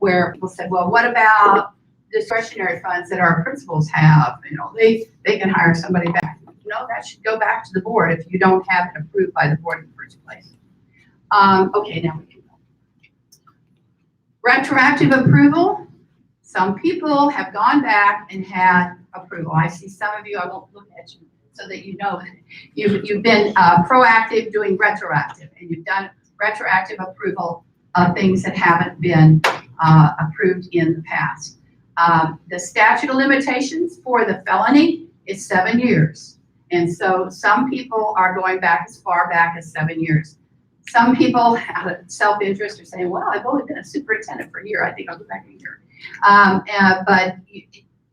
where people said, well, what about discretionary funds that our principals have? You know, they can hire somebody back. No, that should go back to the board if you don't have it approved by the board in the first place. Okay, now we can go. Retroactive approval. Some people have gone back and had approval. I see some of you, I won't look at you so that you know that you've been proactive doing retroactive, and you've done retroactive approval of things that haven't been approved in the past. The statute of limitations for the felony is 7 years. And so some people are going back as far back as 7 years. Some people out of self-interest are saying, well, I've only been a superintendent for a year. I think I'll go back a year. But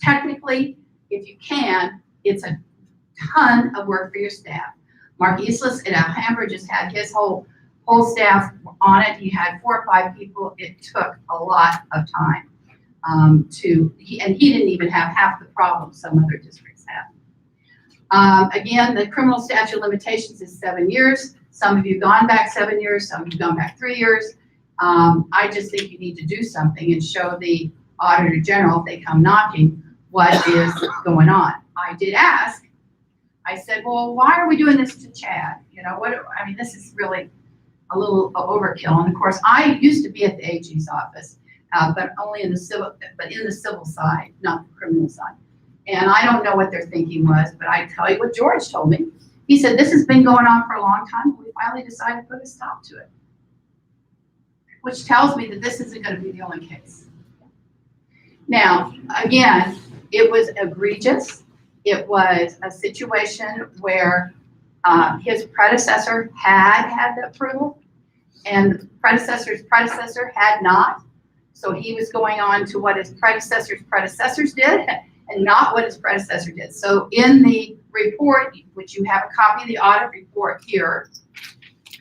technically, if you can, it's a ton of work for your staff. Mark Eastlis at Alhambra just had his whole staff on it. He had 4 or 5 people. It took a lot of time and he didn't even have half the problems some other districts have. Again, the criminal statute of limitations is 7 years. Some of you have gone back 7 years, some of you have gone back 3 years. I just think you need to do something and show the Auditor General, if they come knocking, what is going on. I did ask, I said, well, why are we doing this to Chad? You know, I mean, this is really a little overkill. And of course, I used to be at the AG's office, but only in the civil side, not the criminal side. And I don't know what their thinking was, but I tell you what George told me. He said, this has been going on for a long time. We finally decided to put a stop to it, which tells me that this isn't going to be the only case. Now, again, it was egregious. It was a situation where his predecessor had the approval and the predecessor's predecessor had not. So he was going on to what his predecessors did and not what his predecessor did. So in the report, which you have a copy of the audit report here,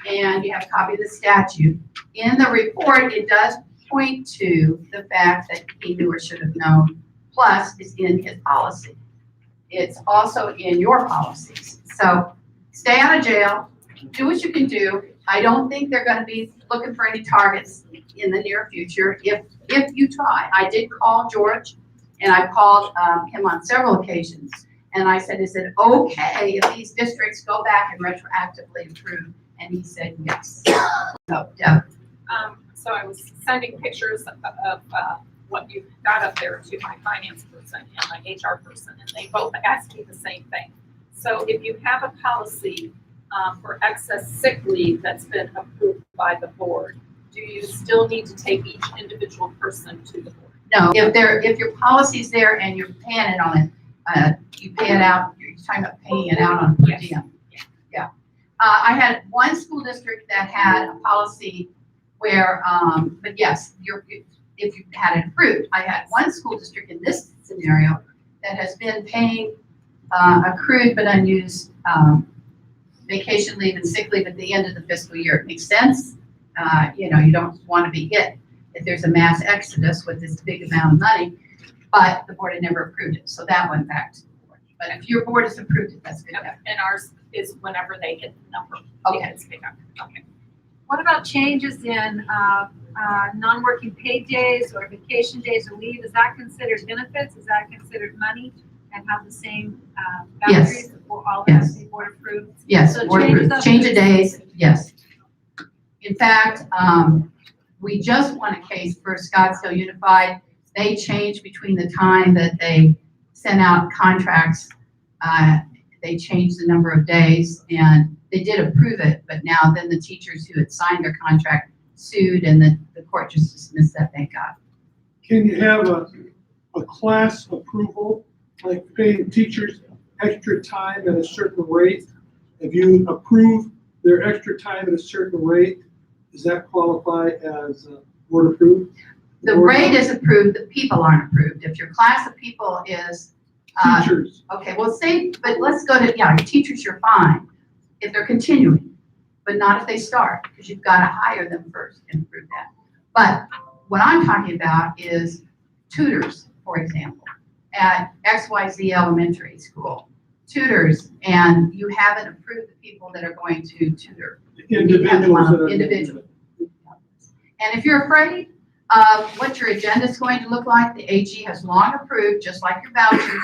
and you have a copy of the statute, in the report, it does point to the fact that he knew or should have known, plus it's in his policy. It's also in your policies. So stay out of jail, do what you can do. I don't think they're going to be looking for any targets in the near future if you try. I did call George, and I called him on several occasions, and I said, is it okay if these districts go back and retroactively approve? And he said yes. So, Deb. So I was sending pictures of what you got up there to my finance person and my HR person, and they both asked me the same thing. So if you have a policy for excess sick leave that's been approved by the board, do you still need to take each individual person to the board? No, if your policy's there and you're paying it on it, you pay it out. You're talking about paying it out on per diem. Yeah. I had one school district that had a policy where, but yes, if you had it approved. I had one school district in this scenario that has been paying accrued but unused vacation leave and sick leave at the end of the fiscal year. It makes sense. You know, you don't want to be hit if there's a mass exodus with this big amount of money, but the board had never approved it. So that went back to the board. But if your board has approved it, that's good. Yep. And ours is whenever they hit the number. Okay. Okay. What about changes in non-working paid days or vacation days or leave? Is that considered benefits? Is that considered money and have the same boundaries? Yes. Or all that has to be board approved? Yes, So board approved. changes Change of days, yes. In fact, we just won a case for Scottsdale Unified. They changed between the time that they sent out contracts. They changed the number of days, and they did approve it, but now then the teachers who had signed their contract sued, and the court just dismissed that, thank God. Can you have a class approval, like paying teachers extra time at a certain rate? If you approve their extra time at a certain rate, does that qualify as board approved? The rate is approved, the people aren't approved. If your class of people is, Teachers. okay, well but let's go to, your teachers, you're fine if they're continuing, but not if they start, because you've got to hire them first and approve that. But what I'm talking about is tutors, for example, at XYZ Elementary School. Tutors, and you haven't approved the people that are going to tutor. Individuals. Individual. And if you're afraid what your agenda is going to look like. The AG has long approved, just like your vouchers,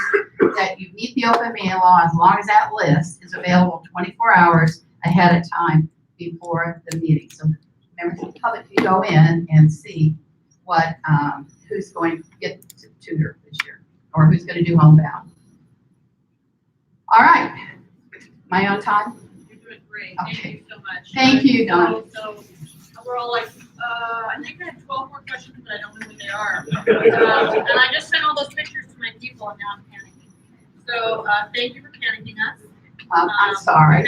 that you meet the open meeting law as long as that list is available 24 hours ahead of time before the meeting. So members of the public can go in and see what, who's going to get to tutor this year, or who's going to do homebound. All right. Am I on time? You're doing great. Okay. Thank you so much. Thank you, Donna. So we're all like, I think I have 12 more questions, but I don't know who they are. And I just sent all those pictures to my people, and now I'm panicking. So thank you for panicking us. I'm sorry.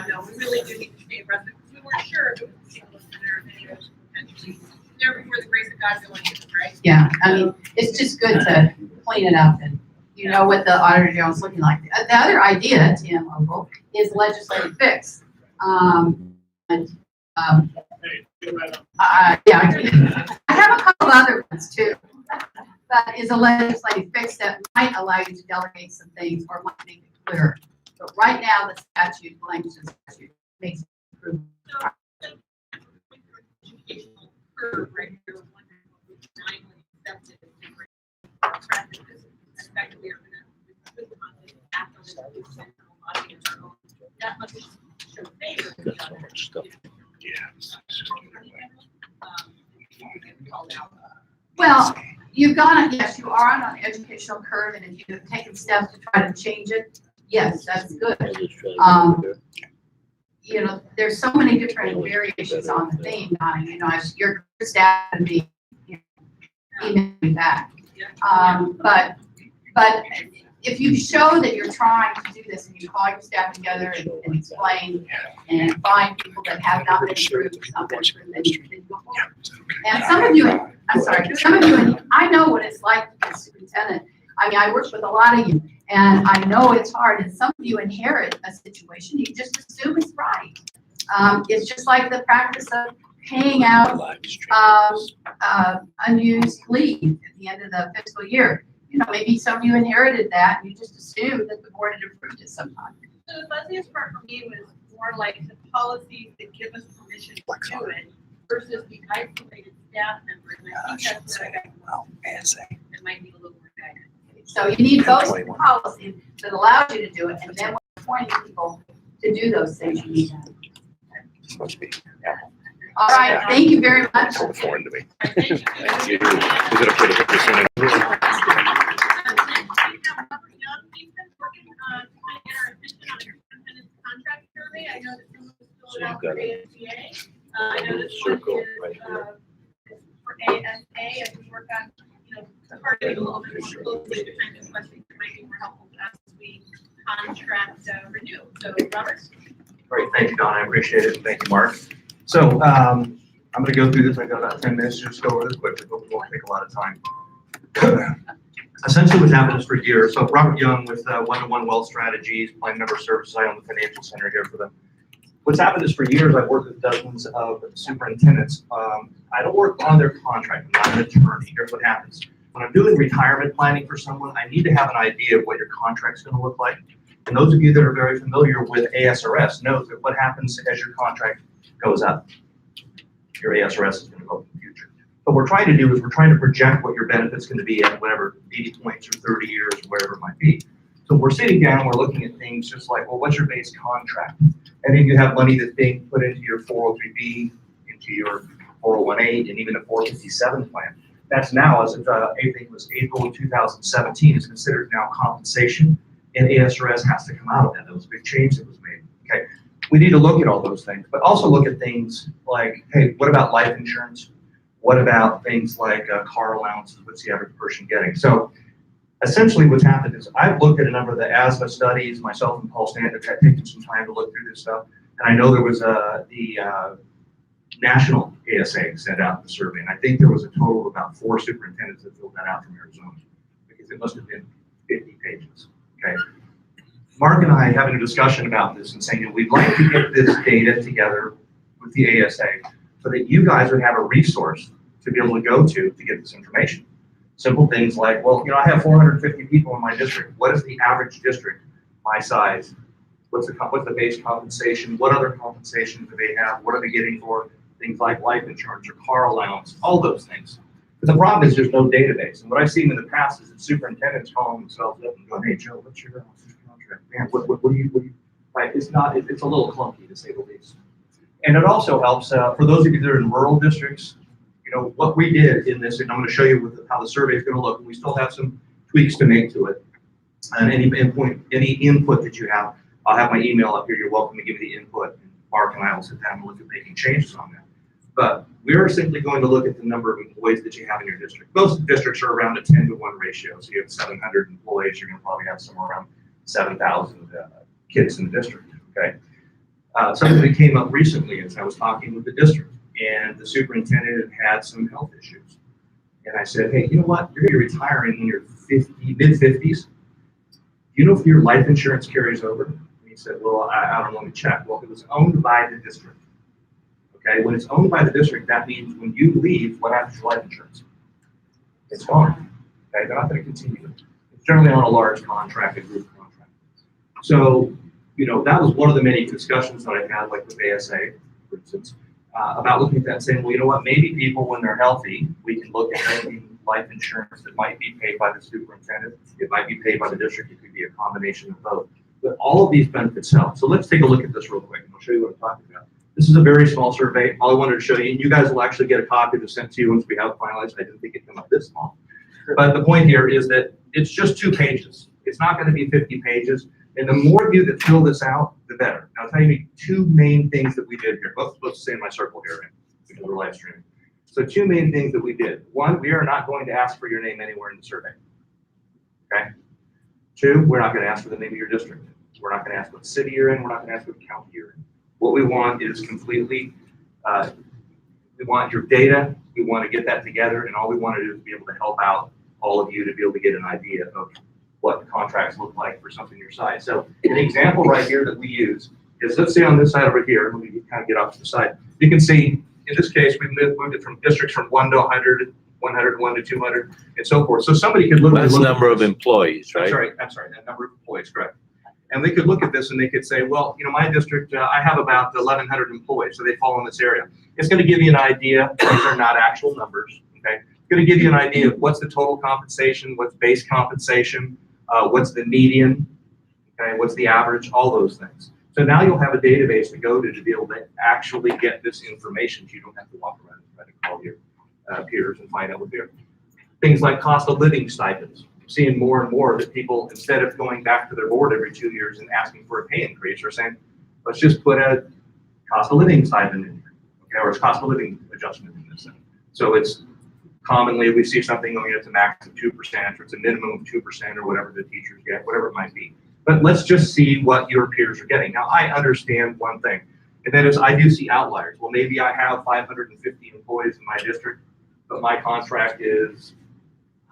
No. We really do need to stay abreast because we weren't sure if it was a single listener or any of those potentially. There before the grace of God going in, right? Yeah, I mean, it's just good to clean it up and you know what the Auditor General is looking like. The other idea, Tim Ogle, is legislative fix. Yeah, I have a couple of other ones too. That is a legislative fix that might allow you to delegate some things or might make it clearer. But right now, the statute, language of the statute makes it improvement. Educational curve right here, wondering what we finally accepted as different practices. Effectively, are going to content after the solution and a lot of internal. That must show favor to the other. Well, you've gone, yes, you are on an educational curve, and if you've taken steps to try to change it, yes, that's good. You know, there's so many different variations on the theme, Donna, you know, as your staff and me, you know, email me back. But if you show that you're trying to do this and you call your staff together and explain and find people that have not been approved, not been approved, then you go forward. And some of you, I'm sorry, some of you, I know what it's like to be a superintendent. I mean, I work with a lot of you, and I know it's hard, and some of you inherit a situation, you just assume it's right. It's just like the practice of paying out unused leave at the end of the fiscal year. You know, maybe some of you inherited that, and you just assumed that the board had approved it sometime. So the fuzziest part for me was more like the policies that give us permission to do it versus the isolated staff members. And I think that's what I got. It might need a little more guidance. So you need those policies that allow you to do it, and then when you're appointing people to do those things, you need them. Supposed to be. All right, thank you very much. So foreign to me. Thank you. We're gonna put a percentage. Next, we have Robert Young. He's been working to kind of get our attention on a superintendent's contract survey. I know that some of us filled it out for ASBA. I know this one is for ASA, and we work on, you know, targeting a little bit more closely the kinds of questions that might be more helpful to us as we contract renew. So, Robert? Great, thank you, Donna, I appreciate it, thank you, Mark. So, I'm gonna go through this, I've got about 10 minutes to just go over this quickly, but we won't take a lot of time. Essentially what's happened is for years, so Robert Young with One-to-One Wealth Strategies, Plan Member Services, I own the financial center here for them. What's happened is for years, I've worked with dozens of superintendents. I don't work on their contract, I'm not an attorney. Here's what happens. When I'm doing retirement planning for someone, I need to have an idea of what your contract's gonna look like. And those of you that are very familiar with ASRS know that what happens as your contract goes up, your ASRS is gonna go up in the future. What we're trying to do is we're trying to project what your benefit's gonna be at whatever 80 points or 30 years, or whatever it might be. So we're sitting down, we're looking at things just like, well, what's your base contract? And then you have money that's being put into your 403B, into your 401A, and even a 457 plan. That's now, as of I think it was April of 2017, is considered now compensation, and ASRS has to come out of that. That was a big change that was made. Okay, we need to look at all those things, but also look at things like, hey, what about life insurance? What about things like car allowances? What's the average person getting? So essentially what's happened is I've looked at a number of the ASMA studies, myself and Paul Stanton have taken some time to look through this stuff. And I know there was the national ASA sent out the survey, and I think there was a total of about 4 superintendents that filled that out from Arizona, because it must have been 50 pages, okay? Mark and I having a discussion about this and saying, we'd like to get this data together with the ASA so that you guys would have a resource to be able to go to get this information. Simple things like, well, you know, I have 450 people in my district. What is the average district, my size? What's the base compensation? What other compensation do they have? What are they getting for things like life insurance or car allowance? All those things. But the problem is there's no database. And what I've seen in the past is that superintendents calling themselves up and going, hey, Joe, what's your contract? Man, what do you, right? It's a little clunky to say the least. And it also helps, for those of you that are in rural districts, you know, what we did in this, and I'm going to show you how the survey is going to look, and we still have some tweaks to make to it. And any input that you have, I'll have my email up here. You're welcome to give me the input. Mark and I will sit down and look at making changes on that. But we're simply going to look at the number of employees that you have in your district. Most districts are around a 10-to-1 ratio. So you have 700 employees, you're going to probably have somewhere around 7,000 kids in the district, okay? Something that came up recently is I was talking with the district, and the superintendent had some health issues. And I said, hey, you know what? You're going to be retiring in your mid-50s. Do you know if your life insurance carries over? And he said, well, I don't know, let me check. Well, it was owned by the district. Okay, when it's owned by the district, that means when you leave, what happens to your life insurance? It's gone. Okay, they're not going to continue. It's generally on a large contract, a group contract. So, you know, that was one of the many discussions that I had, like with ASA, for instance, about looking at that and saying, well, you know what, maybe people, when they're healthy, we can look at making life insurance that might be paid by the superintendent. It might be paid by the district. It could be a combination of both. But all of these benefits help. So let's take a look at this real quick, and I'll show you what I'm talking about. This is a very small survey. All I wanted to show you, and you guys will actually get a copy that's sent to you once we have it finalized. I didn't think it'd come up this small. But the point here is that it's just 2 pages. It's not going to be 50 pages. And the more of you that fill this out, the better. Now, I'll tell you 2 main things that we did here. Let's stay in my circle here, right? Because we're live streaming. So 2 main things that we did. 1, we are not going to ask for your name anywhere in the survey. Okay? 2, we're not going to ask for the name of your district. We're not going to ask what city you're in. We're not going to ask what county you're in. What we want is completely, we want your data. We want to get that together, and all we want to do is be able to help out all of you to be able to get an idea of what contracts look like for something your size. So an example right here that we use is, let's say on this side over here, let me kind of get off to the side. You can see, in this case, we've moved it from districts from 1 to 100, 101 to 200, and so forth. So somebody could literally That's look number at of this. employees, right? That's right, that number of employees, correct. And they could look at this and they could say, well, you know, my district, I have about 1,100 employees, so they fall in this area. It's going to give you an idea. These are not actual numbers, okay? It's going to give you an idea of what's the total compensation, what's base compensation, what's the median, okay, what's the average, all those things. So now you'll have a database to go to be able to actually get this information. So you don't have to walk around and try to call your peers and find out what they're. Things like cost of living stipends. Seeing more and more that people, instead of going back to their board every 2 years and asking for a pay increase, are saying, let's just put a cost of living stipend in here, okay, or a cost of living adjustment in this thing. So it's commonly, we see something going at the max of 2%, or it's a minimum of 2%, or whatever the teachers get, whatever it might be. But let's just see what your peers are getting. Now, I understand one thing, and that is I do see outliers. Well, maybe I have 550 employees in my district, but my contract is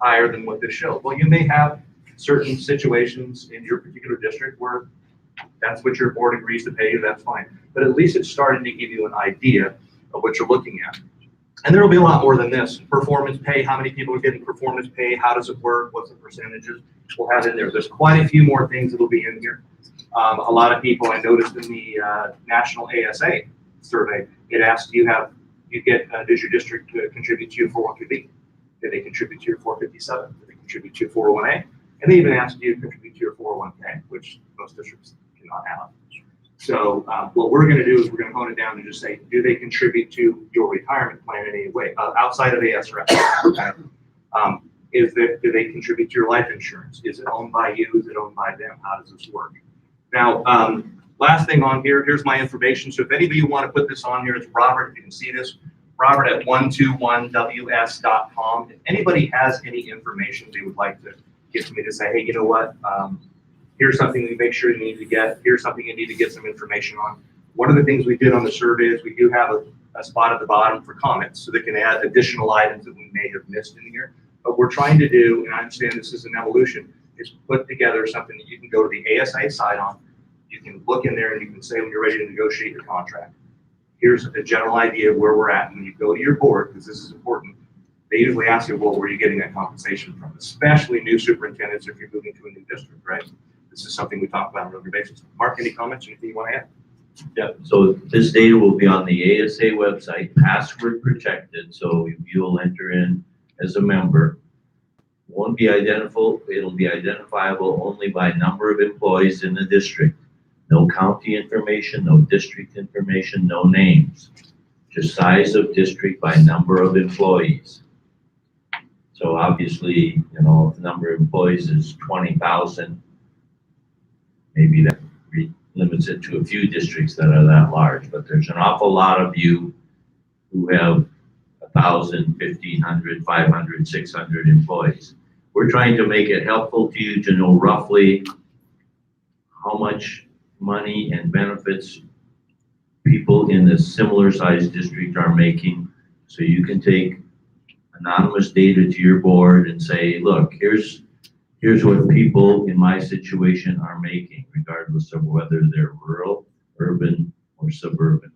higher than what this shows. Well, you may have certain situations in your particular district where that's what your board agrees to pay you, that's fine. But at least it's starting to give you an idea of what you're looking at. And there will be a lot more than this. Performance pay, how many people are getting performance pay, how does it work, what's the percentages, we'll have in there. There's quite a few more things that will be in here. A lot of people, I noticed in the National ASA survey, it asks, does your district contribute to your 401k? Do they contribute to your 457? Do they contribute to your 401a? And they even ask you to contribute to your 401k, which most districts cannot have. So what we're going to do is we're going to hone it down and just say, do they contribute to your retirement plan in any way outside of ASREP? Do they contribute to your life insurance? Is it owned by you? Is it owned by them? How does this work? Now, last thing on here, here's my information. So if any of you want to put this on here, it's Robert. If you can see this, Robert at 121ws.com. If anybody has any information they would like to give to me to say, hey, you know what? Here's something you make sure you need to get. Here's something you need to get some information on. One of the things we did on the survey is we do have a spot at the bottom for comments, so they can add additional items that we may have missed in here. But we're trying to do, and I understand this is an evolution, is put together something that you can go to the ASA site on. You can look in there and you can say when you're ready to negotiate your contract, here's a general idea of where we're at. And when you go to your board, because this is important, they usually ask you, well, where are you getting that compensation from? Especially new superintendents if you're moving to a new district, right? This is something we talk about on a regular basis. Mark, any comments, anything you want to add? Yeah, so this data will be on the ASA website, password protected, so you'll enter in as a member won't be identifiable, it'll be identifiable only by number of employees in the district. No county information, no district information, no names. Just size of district by number of employees. So obviously, you know, if the number of employees is 20,000, maybe that limits it to a few districts that are that large, but there's an awful lot of you who have 1,000, 1,500, 500, 600 employees. We're trying to make it helpful to you to know roughly how much money and benefits people in a similar sized district are making, so you can take anonymous data to your board and say, look, here's what people in my situation are making, regardless of whether they're rural, urban, or suburban.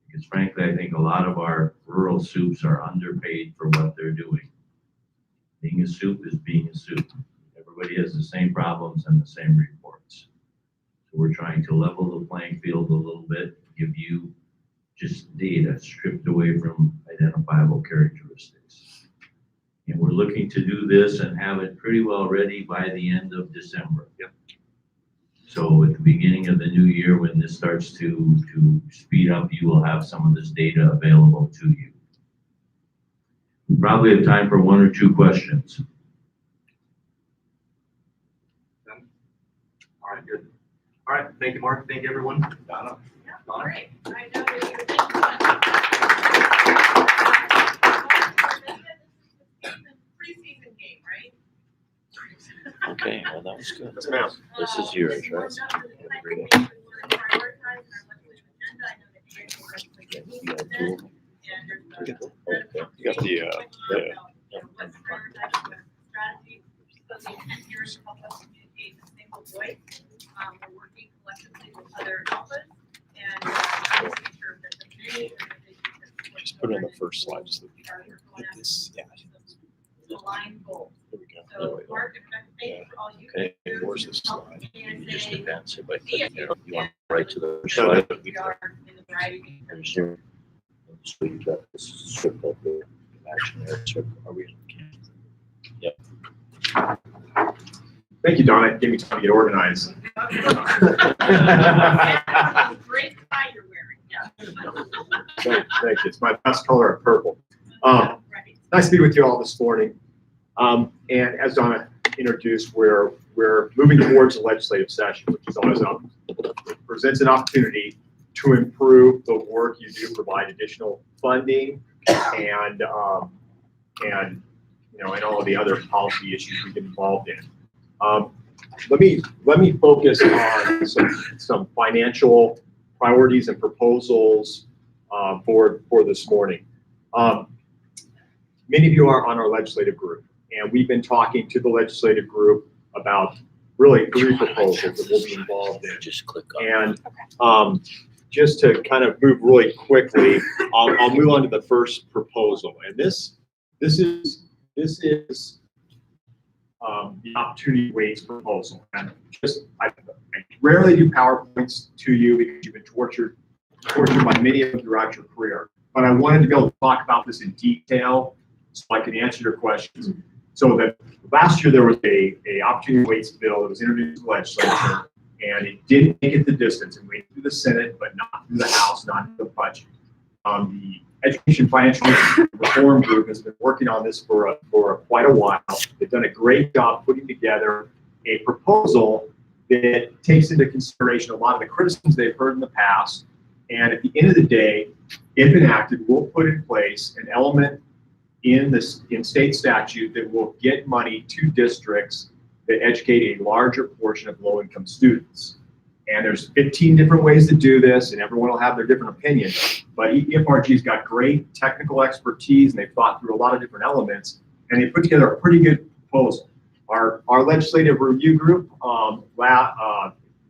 Because frankly, I think a lot of our rural soups are underpaid for what they're doing. Being a soup is being a soup. Everybody has the same problems and the same reports. So we're trying to level the playing field a little bit, give you just data stripped away from identifiable characteristics. And we're looking to do this and have it pretty well ready by the end of December. Yep. So at the beginning of the new year, when this starts to speed up, you will have some of this data available to you. We probably have time for one or two questions. All right, good. All right, thank you, Mark. Thank you, everyone. Donna. Yeah, Donna. great. I know that you're preseason game, right? Okay, well, that was good. Yes, ma'am. This is yours, right? Warmed up to the type of things we want to prioritize in our legislative agenda. I know that you guys will have You got two of them? and there's You got the- You got the, What's prioritized, what strategy, so the intent here is to help us communicate in a single voice. We're working collectively with other alphas and making sure that the many organizations that support Just put it on the children first slide, just are going like after this, yeah. aligned goals. There we go. So Mark, if I can thank you for all you Okay, do. where's this help slide? me You just say advance it by clicking there. You want right to the So slide. we are in the variety. There's your, so you got this circle there, imaginary circle. Are we? Yep. Thank you, Donna. Give me time to get organized. Great tie you're wearing, yeah. Thank you. It's my best color of purple. Right. Nice to be with you all this morning. And as Donna introduced, we're moving towards a legislative session, which is always up. It presents an opportunity to improve the work you do, provide additional funding, and you know, and all of the other policy issues we get involved in. Let me focus on some financial priorities and proposals for this morning. Many of you are on our legislative group, and we've been talking to the legislative group about really 3 proposals that we'll be involved in. Just click on. And just to kind of move really quickly, I'll move on to the first proposal. And this is the Opportunity Waits proposal. And I rarely do PowerPoints to you because you've been tortured by many of them throughout your career. But I wanted to be able to talk about this in detail so I can answer your questions. So that last year there was a Opportunity Waits bill that was introduced in the legislature, and it didn't make it the distance. It went through the Senate, but not through the House, not through the budget. The Education Financial Reform Group has been working on this for quite a while. They've done a great job putting together a proposal that takes into consideration a lot of the criticisms they've heard in the past. And at the end of the day, if enacted, we'll put in place an element in state statute that will get money to districts that educate a larger portion of low-income students. And there's 15 different ways to do this, and everyone will have their different opinions. But EFRG's got great technical expertise, and they've thought through a lot of different elements, and they put together a pretty good proposal. Our legislative review group,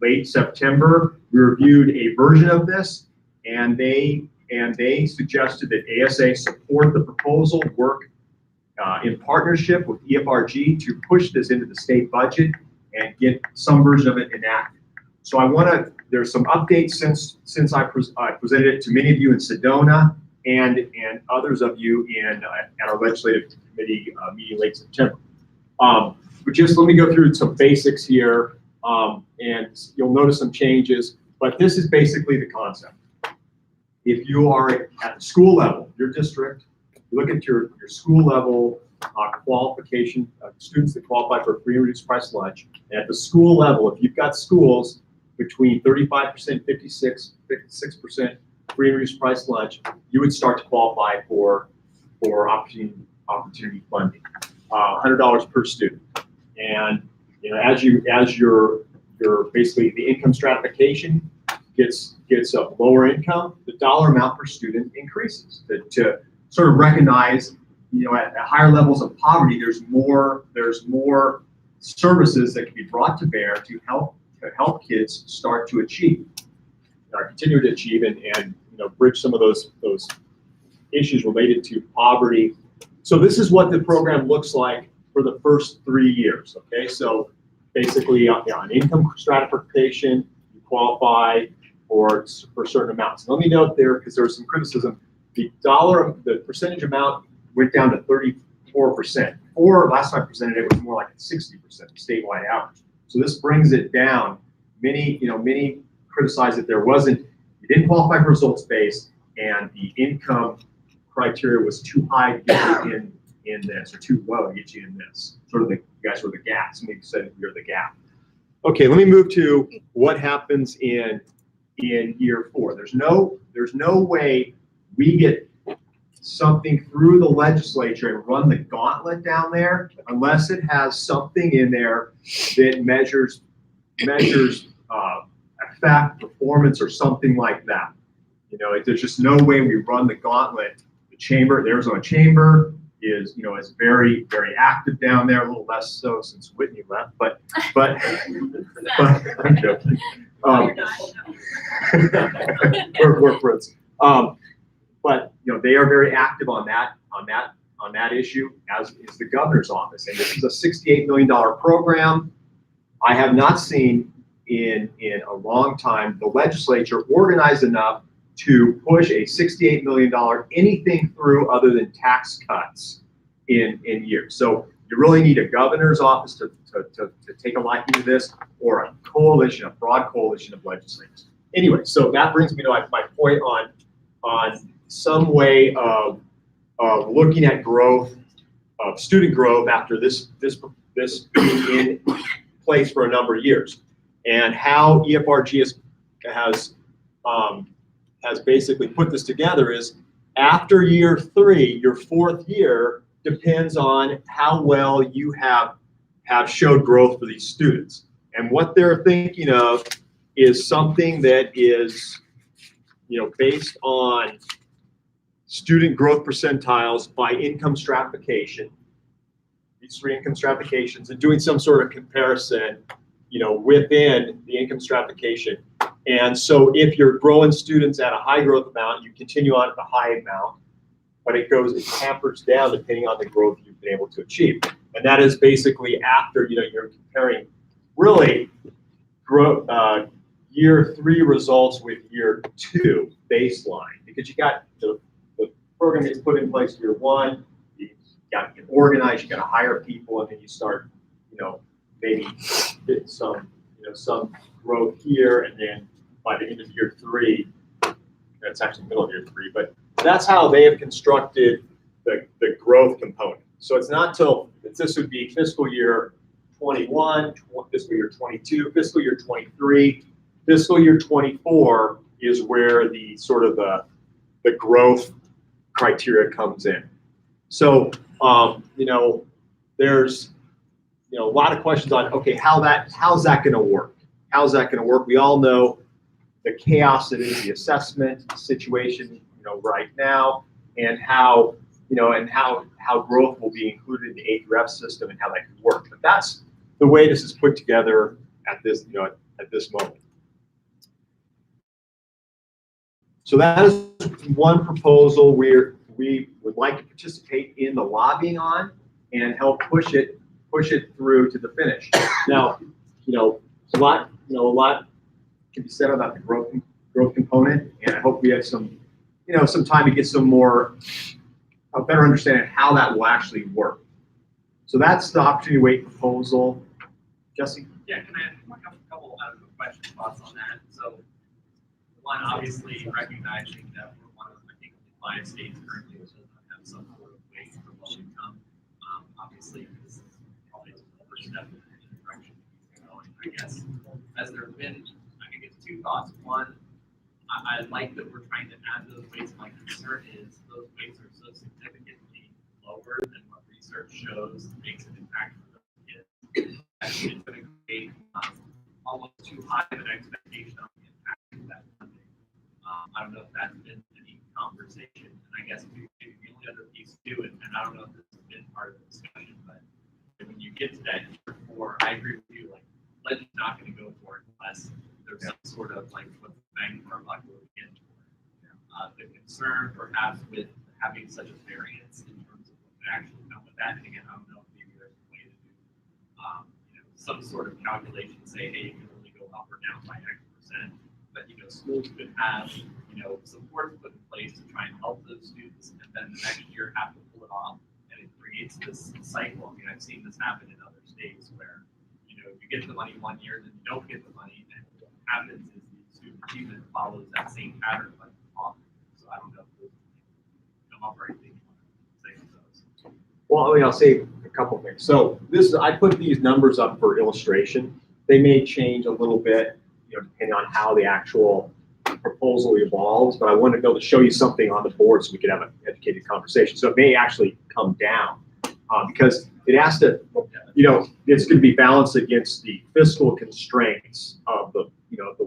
late September, we reviewed a version of this, and they suggested that ASA support the proposal, work in partnership with EFRG to push this into the state budget and get some version of it enacted. So there's some updates since I presented it to many of you in Sedona. and others of you at our legislative committee meeting late September. But just let me go through some basics here, and you'll notice some changes, but this is basically the concept. If you are at the school level, your district, you look at your school level qualification, students that qualify for free and reduced price lunch, and at the school level, if you've got schools between 35%, 56% free and reduced price lunch, you would start to qualify for opportunity funding, $100 per student. And as your basically the income stratification gets a lower income, the dollar amount per student increases to sort of recognize, at higher levels of poverty, there's more services that can be brought to bear to help kids start to achieve, or continue to achieve, and bridge some of those issues related to poverty. So this is what the program looks like for the first 3 years. Okay, so basically on income stratification, you qualify for certain amounts. Let me note there, because there was some criticism, the percentage amount went down to 34%. Or last time I presented it was more like a 60% statewide average. So this brings it down. Many criticized that you didn't qualify for results-based, and the income criteria was too high to get you in this, or too low to get you in this. Sort of you guys were the gap. Somebody said you're the gap. Okay, let me move to what happens in year 4. There's no way we get something through the legislature and run the gauntlet down there unless it has something in there that measures effect, performance, or something like that. There's just no way we run the gauntlet. The Arizona Chamber is very, very active down there, a little less so since Whitney left, but I'm joking. We're friends. But they are very active on that issue, as is the governor's office. And this is a $68 million program. I have not seen in a long time the legislature organized enough to push a $68 million anything through other than tax cuts in years. So you really need a governor's office to take a liking to this, or a broad coalition of legislators. Anyway, so that brings me to my point on some way of looking at growth, of student growth after this being in place for a number of years, and how EFRG has basically put this together is after year 3, your 4th year depends on how well you have showed growth for these students. And what they're thinking of is something that is, based on student growth percentiles by income stratification, these 3 income stratifications, and doing some sort of comparison, within the income stratification. And so if you're growing students at a high growth amount, you continue on at the high amount, but it tapers down depending on the growth you've been able to achieve. And that is basically after, you're comparing really growth, year 3 results with year 2 baseline, because you got the program is put in place year 1, you got to get organized, you got to hire people, and then you start, maybe get some growth here, and then by the end of year 3, that's actually middle of year 3, but that's how they have constructed the growth component. So it's not till, this would be fiscal year 21, fiscal year 22, fiscal year 23, fiscal year 24 is where the sort of the growth criteria comes in. So, there's, a lot of questions on, okay, how's that going to work? How's that going to work? We all know the chaos that is the assessment situation, right now, and how growth will be included in the A through F system and how that can work. But that's the way this is put together at this moment. So that is one proposal we would like to participate in the lobbying on and help push it through to the finish. Now, a lot can be said about the growth component, and I hope we have some some time to get a better understanding of how that will actually work. So that's the opportunity weight proposal. Jesse? Yeah, can I have a couple of questions, thoughts on that? So, one, obviously recognizing that we're one of, I think, 5 states currently which does not have some sort of weight for low income. Obviously, this is probably the first step in the direction we're going. I guess, has there been, I guess, 2 thoughts. One, I like that we're trying to add those weights. My concern is those weights are so significantly lower than what research shows makes an impact for those kids. Actually, it's going to create almost too high of an expectation on the impact of that funding. I don't know if that's been any conversation, and I guess maybe the only other piece to it, and I don't know if this has been part of the discussion, but when you get to that year 4, I agree with you, like, Legend's not going to go for it unless there's some sort of, like, what's the bang for our buck we're getting for it. The concern perhaps with having such a variance in terms of what could actually come with that, and again, I don't know if maybe there's a way to do some sort of calculation, say, hey, you can only go up or down by X%, but schools could have support put in place to try and help those students, and then the next year have to pull it off, and it creates this cycle. I mean, I've seen this happen in other states where you get the money one year, then you don't get the money, and what happens is the student achievement follows that same pattern, but off. So I don't know if those come up or anything you want to say to those. Well, I'll say a couple things. So I put these numbers up for illustration. They may change a little bit, depending on how the actual proposal evolves, but I wanted to be able to show you something on the board so we could have an educated conversation. So it may actually come down because it has to, it's going to be balanced against the fiscal constraints of the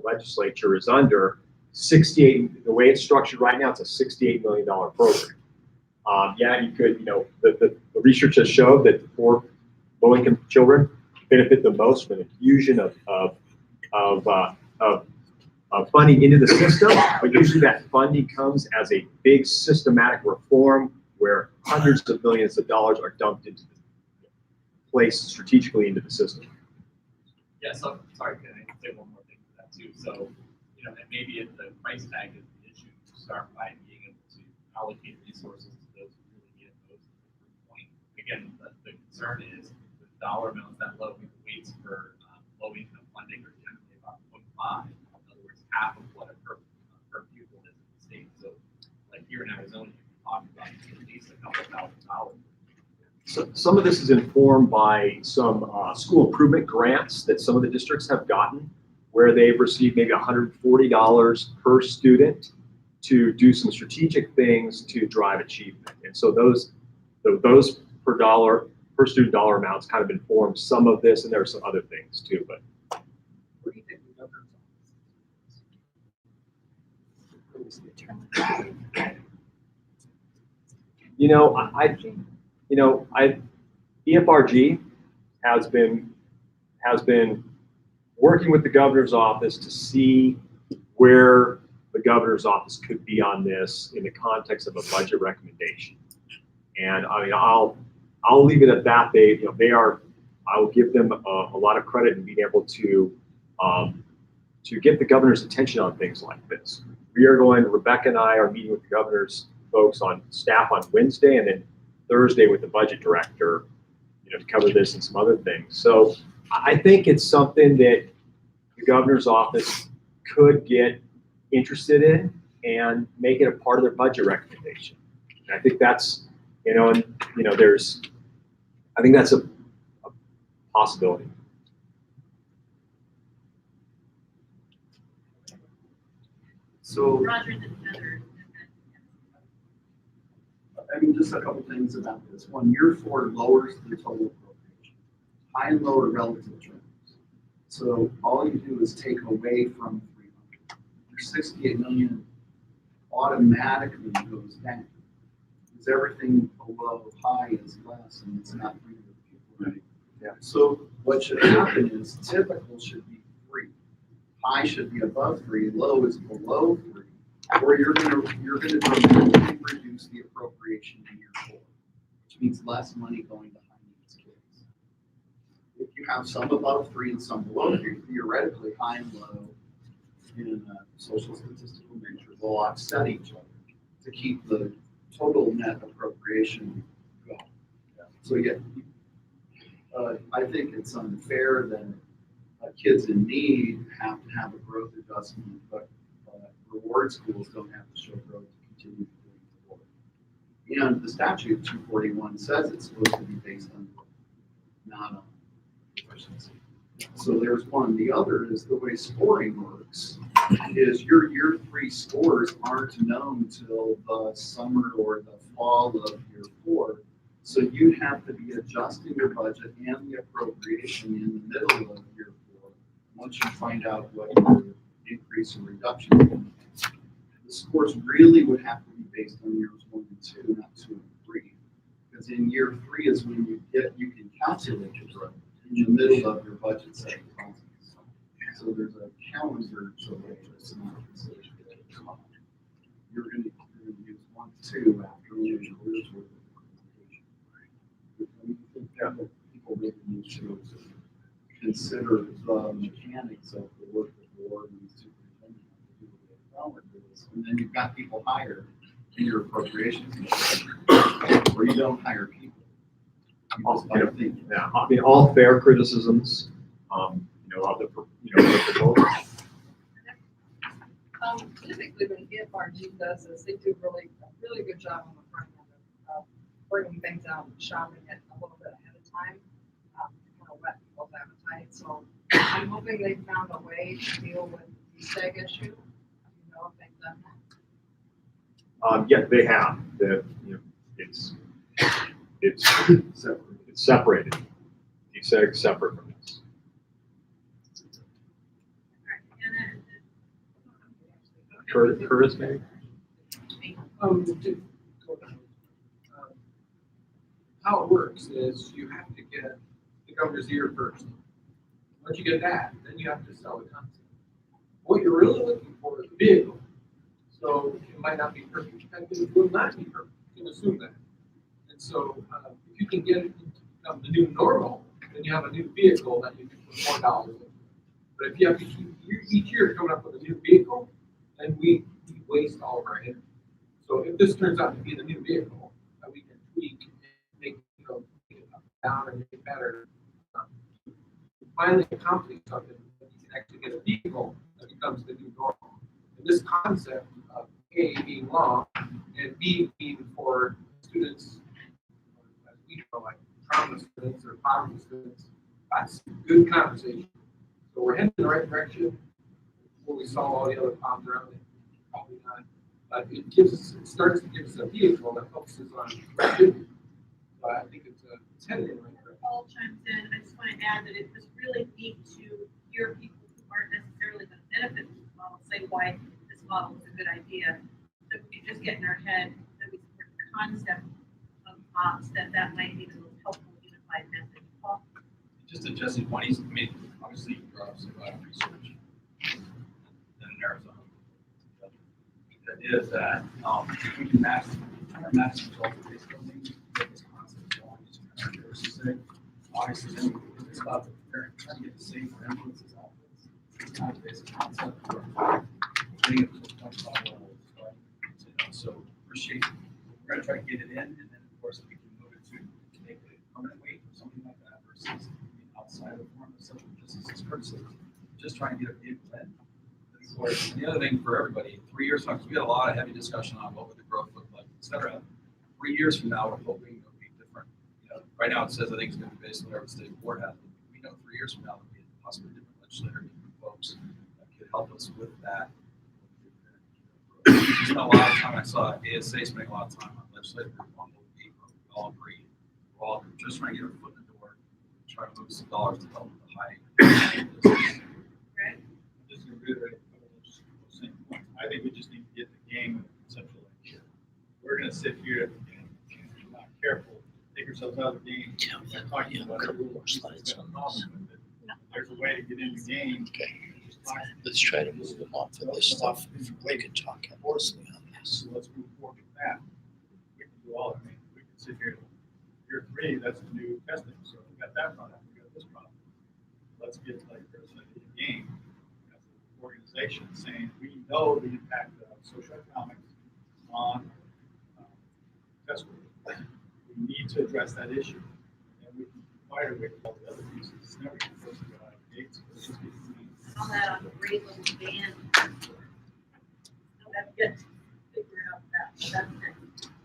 legislature is under 68. The way it's structured right now, it's a $68 million program. Yeah, you could, the research has showed that the poor, low-income children benefit the most from the infusion of funding into the system, but usually that funding comes as a big systematic reform where hundreds of millions of dollars are dumped into the place strategically into the system. Yeah, so sorry, can I say one more thing to that too? So, and maybe if the price tag is the issue, start by being able to allocate resources to those who really need it most at the point. Again, the concern is with dollar amounts that low, the weights for low income funding are generally about 0.5. In other words, half of what a per pupil is in the state. So, like here in Arizona, you can talk about at least a couple $1,000s. So some of this is informed by some school improvement grants that some of the districts have gotten, where they've received maybe $140 per student to do some strategic things to drive achievement. And so those per student dollar amounts kind of inform some of this, and there are some other things too. But What do you think the governor's EFRG has been working with the governor's office to see where the governor's office could be on this in the context of a budget recommendation. And I mean, I'll leave it at that. I will give them a lot of credit in being able to get the governor's attention on things like this. Rebecca and I are meeting with the governor's folks on staff on Wednesday, and then Thursday with the budget director, to cover this and some other things. So I think it's something that the governor's office could get interested in and make it a part of their budget recommendation. And I think that's, I think that's a possibility. So, Roger, the other. I mean, just a couple things about this. One, year 4 lowers the total appropriation. High and low are relative terms. So all you do is take away from 300. Your 68 million automatically goes down. Because everything below high is less, and it's not 300 people. Right? Yeah. So what should happen is typical should be 3. High should be above 3, low is below 3. Or you're gonna dramatically reduce the appropriation in year 4, which means less money going to high needs kids. If you have some above 3 and some below 3, theoretically high and low in social statistical nature will offset each other. to keep the total net appropriation going. So yeah, I think it's unfair that kids in need have to have a growth adjustment, but reward schools don't have to show growth to continue doing the work. And the statute 241 says it's supposed to be based on growth, not on efficiency. So there's one. The other is the way scoring works is your year 3 scores aren't known till the summer or the fall of year 4. So you have to be adjusting your budget and the appropriation in the middle of year 4, once you find out what your increase or reduction is. The scores really would have to be based on years 1 and 2, not 2 and 3. Because in year 3 is when you can calculate your growth in the middle of your budget setting process. So there's a calendar to it, it's not considered. You're going to use 1, 2 after years worth of implementation. People really need to consider the mechanics of the work that the board needs to do. And then you've got people hired in your appropriations, or you don't hire people. Yeah, I mean, all fair criticisms, of the proposal. Typically, when EFRG does this, they do a really good job on the front end of bringing things out and shopping it a little bit ahead of time, to kind of whet people's appetite. So I'm hoping they found a way to deal with the SEG issue. You know, if they've done that. Yeah, they have. It's separated. DSEG separate from this. Curtis, maybe? How it works is you have to get the governor's ear first. Once you get that, then you have to sell the concept. What you're really looking for is a vehicle. So it might not be perfect, and it will not be perfect. You can assume that. And so if you can get it to become the new normal, then you have a new vehicle that you can put more dollars in. But if you have to keep each year coming up with a new vehicle, then we waste all of our energy. So if this turns out to be the new vehicle that we can tweak and make it up, down and make it better, finally accomplish something that you can actually get a vehicle that becomes the new normal. And this concept of A being law and B being for students, as we know, like trauma students or poverty students, that's good conversation. So we're heading in the right direction. Will we solve all the other problems around it? Probably not. But it starts to give us a vehicle that focuses on productivity. So I think it's headed in the right direction. Paul chimes in. I just want to add that it was really neat to hear people who aren't necessarily going to benefit from this model say why this model is a good idea. So we can just get in our head that we support the concept of ops, that might be the most helpful unified message. Paul? Just to Jesse's point, obviously he brought up some research in Arizona. The idea is that we can match results based on things, this concept of using versus say, obviously then it's about trying to get the same for influences out. It's kind of basic concept. Getting it to 25 levels, right? So appreciate it. We're going to try to get it in, and then of course we can move it to make it a permanent weight or something like that versus outside of the form of social justice criticism. Just trying to get a vehicle in. Of course, and the other thing for everybody, 3 years from now, because we had a lot of heavy discussion on what would the growth look like, et cetera. 3 years from now, we're hoping it'll be different. Right now it says I think it's going to be based on whatever the state board has. We know 3 years from now there'll be possibly different legislators, different folks that could help us with that. We spent a lot of time. I saw ASA spending a lot of time on legislative reform. We all agree. We're all just trying to get our foot in the door, try to move some dollars to help with the high. Right? Just to reiterate a couple of those same points. I think we just need to get the game of conceptual idea. We're going to sit here and if we're not careful, take ourselves out of the game. We're talking about every rule. There's a way to get in the game. Okay. Let's try to move them off of this stuff. We can talk endlessly on this. So let's move forward with that. We can do all, we can sit here. Year 3, that's the new testing. So we got that problem, we got this problem. Let's get like there's a game as an organization saying we know the impact of socioeconomics on test scores. We need to address that issue. And we can fight our way with all the other pieces. It's never supposed to go out of dates. It's just be clean. On that, on the grade level band. So that's good. Figure out that, so that's good.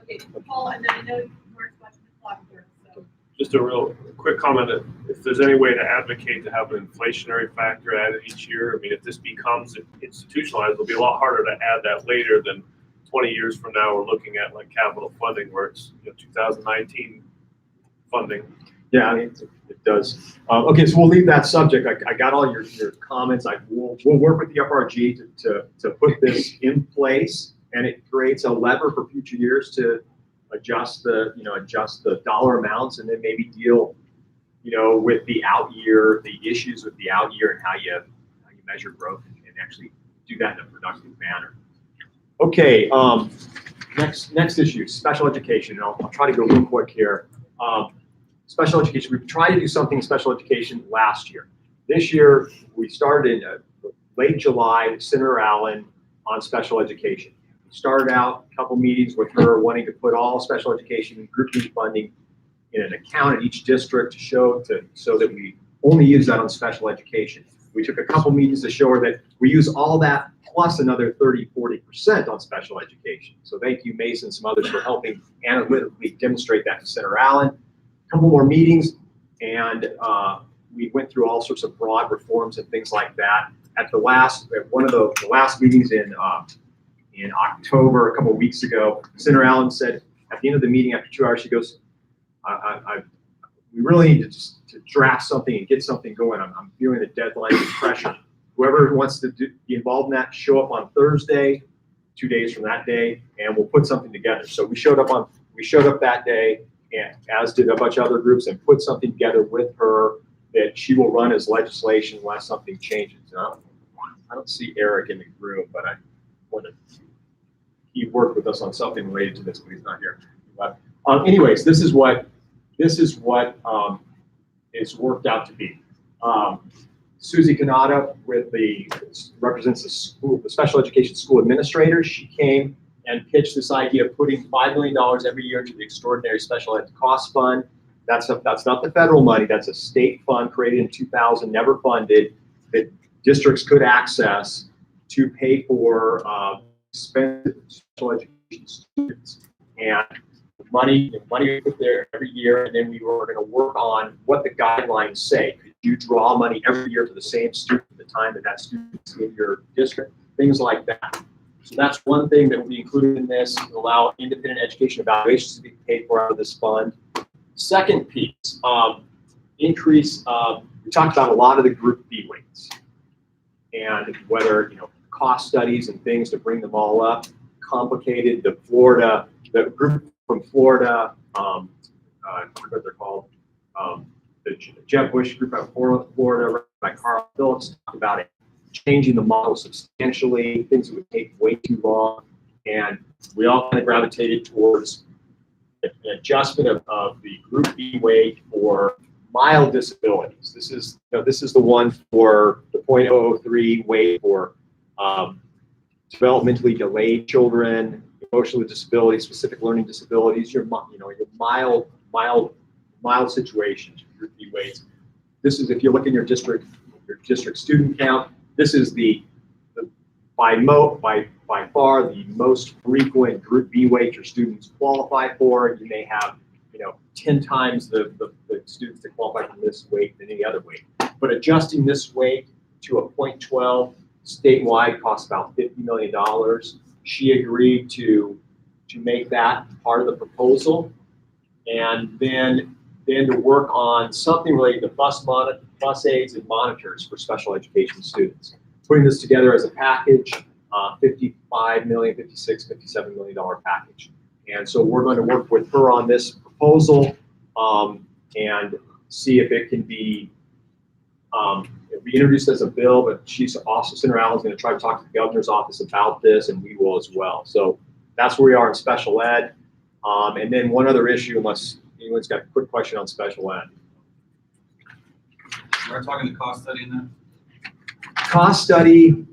Okay, Paul, and then I know Mark's watching the clock here, so. Just a real quick comment, that if there's any way to advocate to have an inflationary factor added each year, I mean, if this becomes institutionalized, it'll be a lot harder to add that later than 20 years from now, we're looking at like capital funding where it's 2019 funding. Yeah, I mean, it does. Okay, so we'll leave that subject. I got all your comments. We'll work with the FRG to put this in place, and it creates a lever for future years to adjust the dollar amounts, and then maybe deal, with the out year, the issues with the out year, and how you measure growth, and actually do that in a productive manner. Okay, next issue, special education, and I'll try to go real quick here. Special education, we tried to do something in special education last year. This year, we started in late July with Senator Allen on special education. We started out a couple meetings with her wanting to put all special education and group B funding in an account at each district so that we only use that on special education. We took a couple meetings to show her that we use all that plus another 30–40% on special education. So thank you, Mason, and some others for helping analytically demonstrate that to Senator Allen. Couple more meetings, and we went through all sorts of broad reforms and things like that. At one of the last meetings in October, a couple of weeks ago, Senator Allen said at the end of the meeting after 2 hours, she goes, we really need to draft something and get something going. I'm feeling the deadline and pressure. Whoever wants to be involved in that, show up on Thursday, 2 days from that day, and we'll put something together. So we showed up that day, and as did a bunch of other groups, and put something together with her that she will run as legislation unless something changes. Now, I don't see Eric in the room, but I wanted he worked with us on something related to this, but he's not here. But, anyways, this is what it's worked out to be. Susie Kanata represents the special education school administrators. She came and pitched this idea of putting $5 million every year into the Extraordinary Special Ed Cost Fund. That's not the federal money. That's a state fund created in 2000, never funded, that districts could access to pay for expensive special education students. And money we put there every year, and then we were going to work on what the guidelines say. Could you draw money every year for the same student at the time that student's in your district? Things like that. So that's one thing that will be included in this, to allow independent education evaluations to be paid for out of this fund. Second piece, increase, we talked about a lot of the group B weights and whether, cost studies and things to bring them all up, complicated. The group from Florida, I forget what they're called, the Jeb Bush group out of Florida, by Carl Phillips, talked about it. Changing the model substantially, things that would take way too long, and we all kind of gravitated towards an adjustment of the group B weight for mild disabilities. This is the one for the 0.003 weight for developmentally delayed children, emotional disabilities, specific learning disabilities, your mild situations, group B weights. This is if you look in your district student count. This is by far the most frequent group B weight your students qualify for. You may have 10 times the students that qualify for this weight than any other weight. But adjusting this weight to a 0.12 statewide costs about $50 million. She agreed to make that part of the proposal, and then to work on something related to bus aids and monitors for special education students. Putting this together as a package, $55 million, $56, $57 million package. And so we're going to work with her on this proposal and see if it can be introduced as a bill, but Senator Allen's going to try to talk to the governor's office about this, and we will as well. So that's where we are in special ed. And then one other issue, unless anyone's got a quick question on special ed. We're talking the cost study in that? Cost study,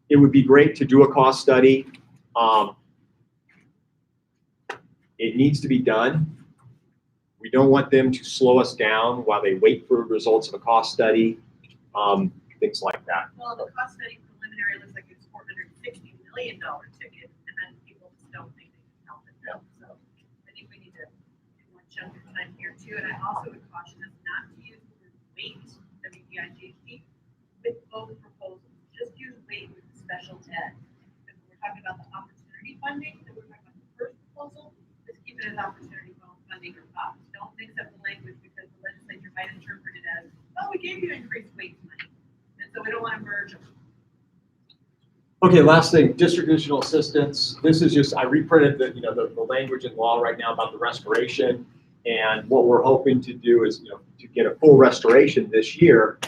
it would be great to do a cost study. It needs to be done. We don't want them to slow us down while they wait for results of a cost study, things like that. Well, the cost study preliminary looks like it's $460 million ticket, and then people just don't think they can help it out. So I think we need to do more chunk of time here too. And I also would caution us not to use the word weight, WEIGT, with both proposals. Just use weight with the special ed. If we're talking about the opportunity funding, and we're talking about the first proposal, just keep it as opportunity funding or cost. Don't mix up the language because the legislature might interpret it as, oh, we gave you increased weight money. And so we don't want to merge them. Okay, last thing, district additional assistance. This is just, I reprinted the language in law right now about the restoration. And what we're hoping to do is, to get a full restoration this year.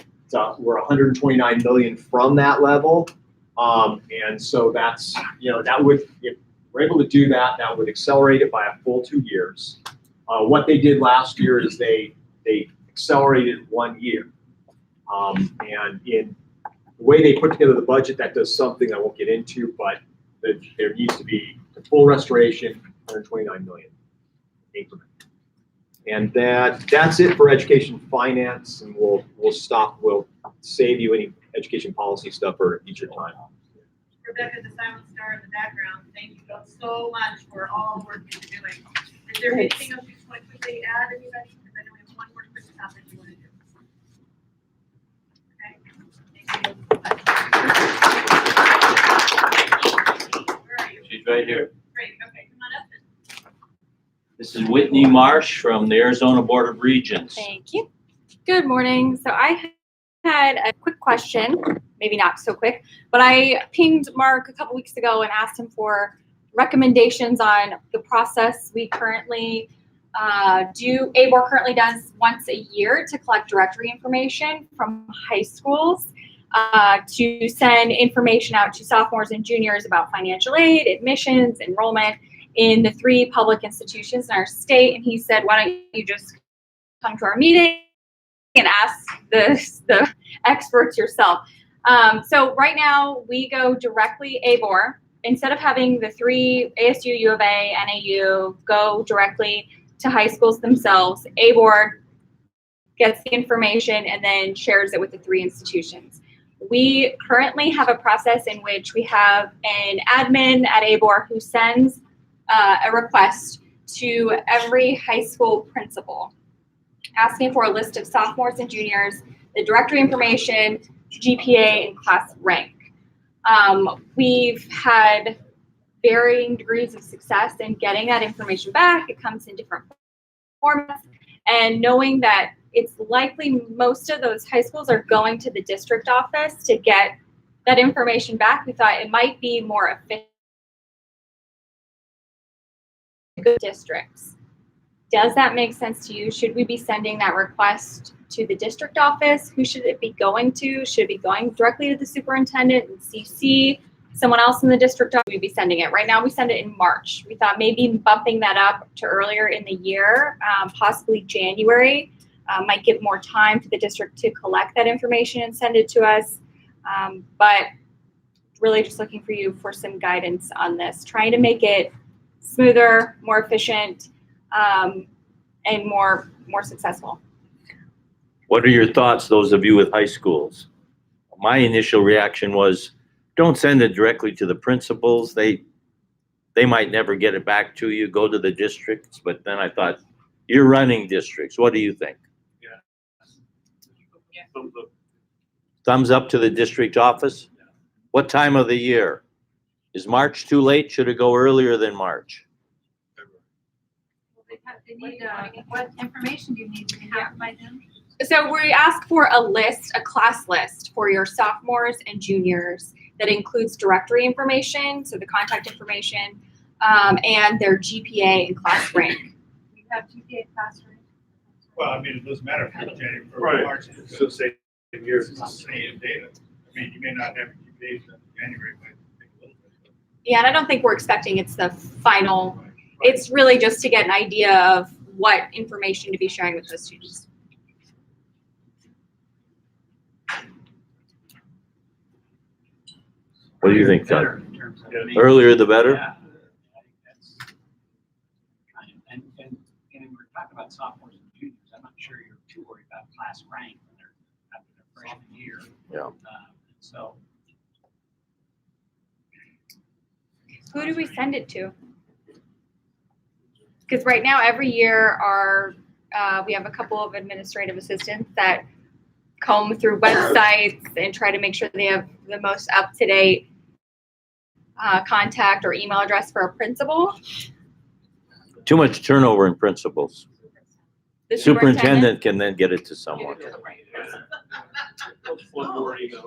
We're 129 million from that level. And so that's, that would, if we're able to do that, that would accelerate it by a full 2 years. What they did last year is they accelerated 1 year. And in the way they put together the budget, that does something I won't get into, but there needs to be a full restoration, 129 million increment. And that's it for education finance, and we'll stop. We'll save you any education policy stuff for future time. Rebecca, the silent star in the background, thank you both so much for all the work you're doing. Is there anything else you just want to quickly add, anybody? Because I know we have one more quick topic you want to do. She's right here. Great, okay, come on up then. This is Whitney Marsh from the Arizona Board of Regents. Thank you. Good morning. So I had a quick question, maybe not so quick, but I pinged Mark a couple weeks ago and asked him for recommendations on the process we currently do. ABOR currently does once a year to collect directory information from high schools to send information out to sophomores and juniors about financial aid, admissions, enrollment in the 3 public institutions in our state. And he said, why don't you just come to our meeting and ask the experts yourself. So right now we go directly ABOR. Instead of having the 3 ASU, U of A, NAU go directly to high schools themselves, ABOR gets the information and then shares it with the 3 institutions. We currently have a process in which we have an admin at ABOR who sends a request to every high school principal asking for a list of sophomores and juniors, the directory information, GPA, and class rank. We've had varying degrees of success in getting that information back. It comes in different formats. And knowing that it's likely most of those high schools are going to the district office to get that information back, we thought it might be more efficient. Good districts. Does that make sense to you? Should we be sending that request to the district office? Who should it be going to? Should it be going directly to the superintendent and CC someone else in the district office? We'd be sending it. Right now we send it in March. We thought maybe bumping that up to earlier in the year, possibly January, might give more time for the district to collect that information and send it to us. But really just looking for you for some guidance on this, trying to make it smoother, more efficient, and more successful. What are your thoughts, those of you with high schools? My initial reaction was, don't send it directly to the principals. They might never get it back to you. Go to the districts. But then I thought, you're running districts. What do you think? Yeah. Thumbs up to the district office? What time of the year? Is March too late? Should it go earlier than March? They need, what information do you need? Do you have by then? So we ask for a list, a class list for your sophomores and juniors that includes directory information, so the contact information, and their GPA and class rank. We have GPA class rank. Well, I mean, it doesn't matter if it's January or Right. March. It's the same years. It's the same data. I mean, you may not have GPAs in January, but take a little bit. Yeah, and I don't think we're expecting it's the final. It's really just to get an idea of what information to be sharing with the students. What do you think, Doug? Better in terms of- Earlier the better? Yeah. I think that's kind class rank when they're after their freshman year. Yeah. So Who do we send it to? Because right now, every year, we have a couple of administrative assistants that comb through websites and try to make sure they have the most up-to-date contact or email address for a principal. Too much turnover in principals. The Superintendent can then get it to someone. One more email.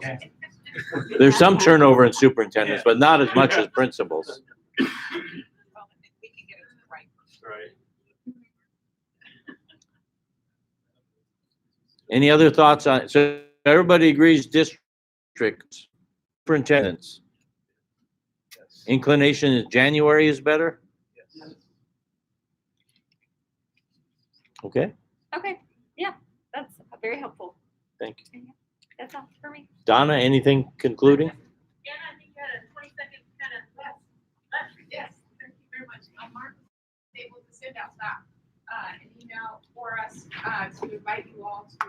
There's some turnover in superintendents, but not as much as principals. We can get it to the right person. Right. Any other thoughts on, so everybody agrees districts, superintendents? Inclination is January is better? Okay, Okay, yeah, that's very helpful. thank you. That's all for me. Donna, anything concluding? Yeah, I think you had a 20-second kind of left. Yes, thank you very much. Mark was able to send out an email for us to invite you all to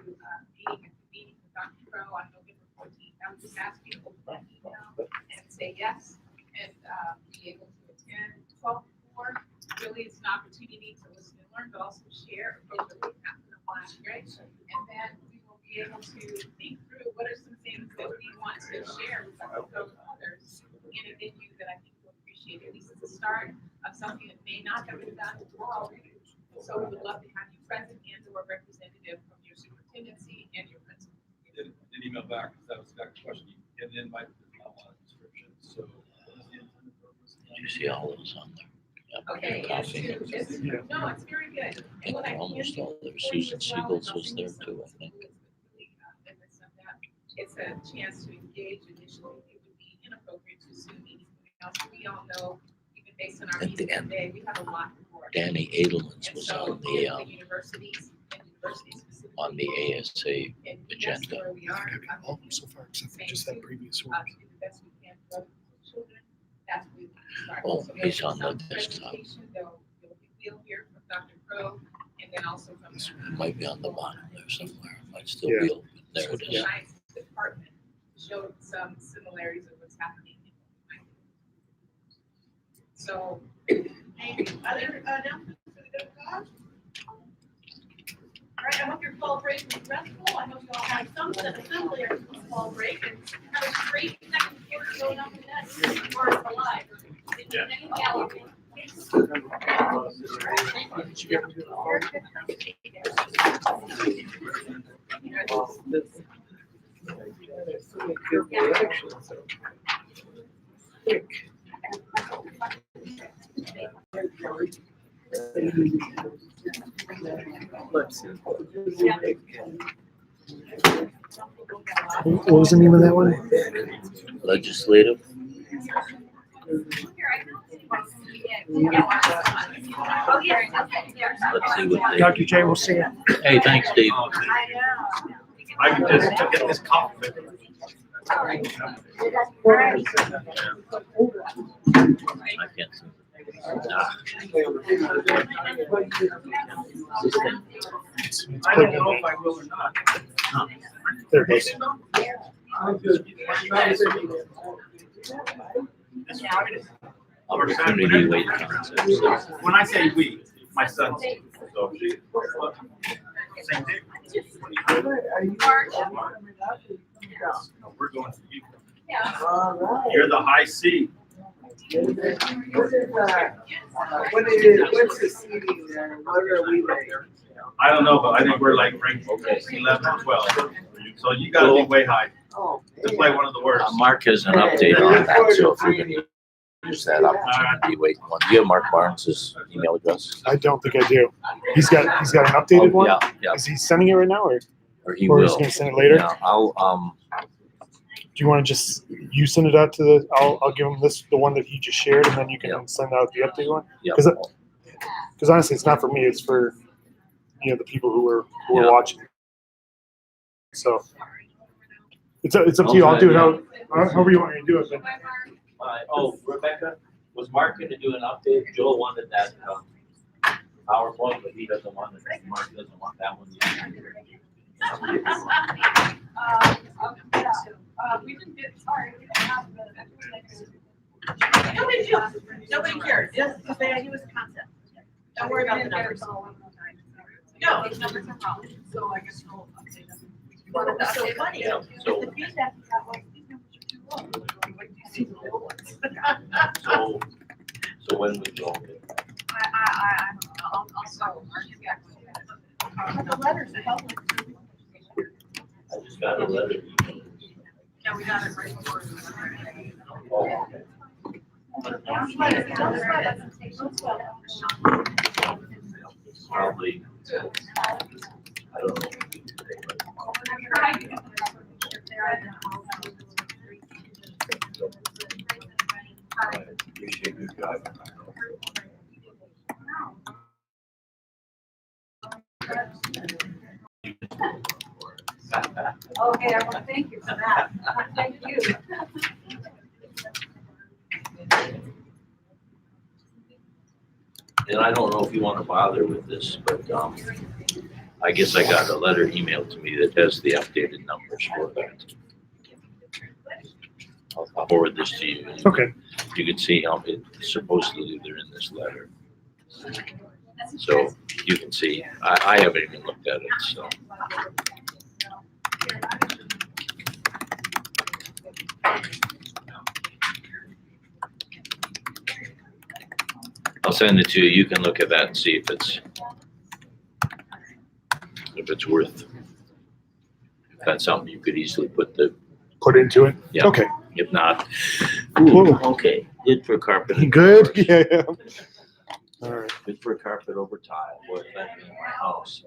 meeting with Dr. Crow on November 14th. I would just ask you to open that email and say yes and be able to attend. 12:04 really is an opportunity to listen and learn, but also share what really happened last year. And then we will be able to think through what are some things that we want to share with others in a venue that I think will appreciate, at least at the start of something that may not have been done before. So we would love to have you present and or representative from your superintendency and your principal. Did email back, because that was the next question. You get an invite, but there's not a lot of description, so. what is the intended purpose? Did you see all those on there? Okay, no, it's very good. And what I can Almost do all there. for you Susan as well, Siegels and I'll was send you there some too, I think. benefits of that. It's a chance to engage initially. It would be inappropriate to assume anything else. We all know, even based on our At the meeting end, today, we have a lot for. Danny Edelman's And was so on if the universities and universities specifically. ASA And that's agenda. where we are. All of them so far, except for just that previous one. To do the best we can for other children. That's where we start. Oh, So he's there'll on be the some desktop. presentation. You'll hear from Dr. Crow and then also from. It might be on the bottom there somewhere. It might still Yeah. be open. There it The is. science department showed some similarities of what's happening. So. Thank you. Other announcements for the good cause? All right, I hope your fall break was restful. I hope you all had some assembly or fall break and have a great second quarter going up in that or alive. What was the name of that one? Legislative. Let's see what they. Dr. J, we'll see you. Hey, thanks, Steve. I can just get this coffee. I can't see. I don't know if I will or not. There it goes. This Friday. Opportunity weight concept. So When I say we, my son's. So. Same day. No, we're going to you. You're the high C. What's the seating there? What are we like? I don't know, but I think we're like ranked 11 or 12. So you gotta be way high. Oh, It's like one of the worst. Mark has an update on that, so if we can use that opportunity, wait, one. Do you have Mark Barnes's email address? I don't think I do. He's got an updated one? Yeah, yeah, Is he sending it right now or he or he's will. gonna send it later? Yeah, I'll, Do you want to just, you send it out to the, I'll give him the one that he just shared and then you can Yeah. send out the updated one? yeah. Because honestly, it's not for me, it's for, the people who are Yeah. watching. So it's up to you. I'll do it however you want me to do it. But Oh, Rebecca, was Mark gonna do an update? Joel wanted that, PowerPoint, but he doesn't want it. Mark doesn't want that one. We didn't get, sorry, we didn't have the. Nobody cares. Nobody cares. Just say he was a concept. Don't worry about the numbers. No, the numbers are wrong. So I guess we'll update them. Well, it's so funny. Yeah, so- The feedback we got was, these numbers are too low. Like, you see the low ones. So when we go, I'll start. But the letters, the public. I just got a letter. Yeah, we got it right before. Probably, I don't know. Appreciate your drive. Okay, I want to thank you for that. Thank you. And I don't know if you want to bother with this, but, I guess I got a letter emailed to me that has the updated numbers for that. I'll forward this to you. Okay. You can see how it supposedly they're in this letter. So you can see, I haven't even looked at it, so. I'll send it to you. You can look at that and see if it's worth, if that's something you could easily put into it? Yeah. Okay. If not, Ooh. okay, good for carpet. and Good, floors. yeah. All right. Good for carpet over tile, boy, if that in my house.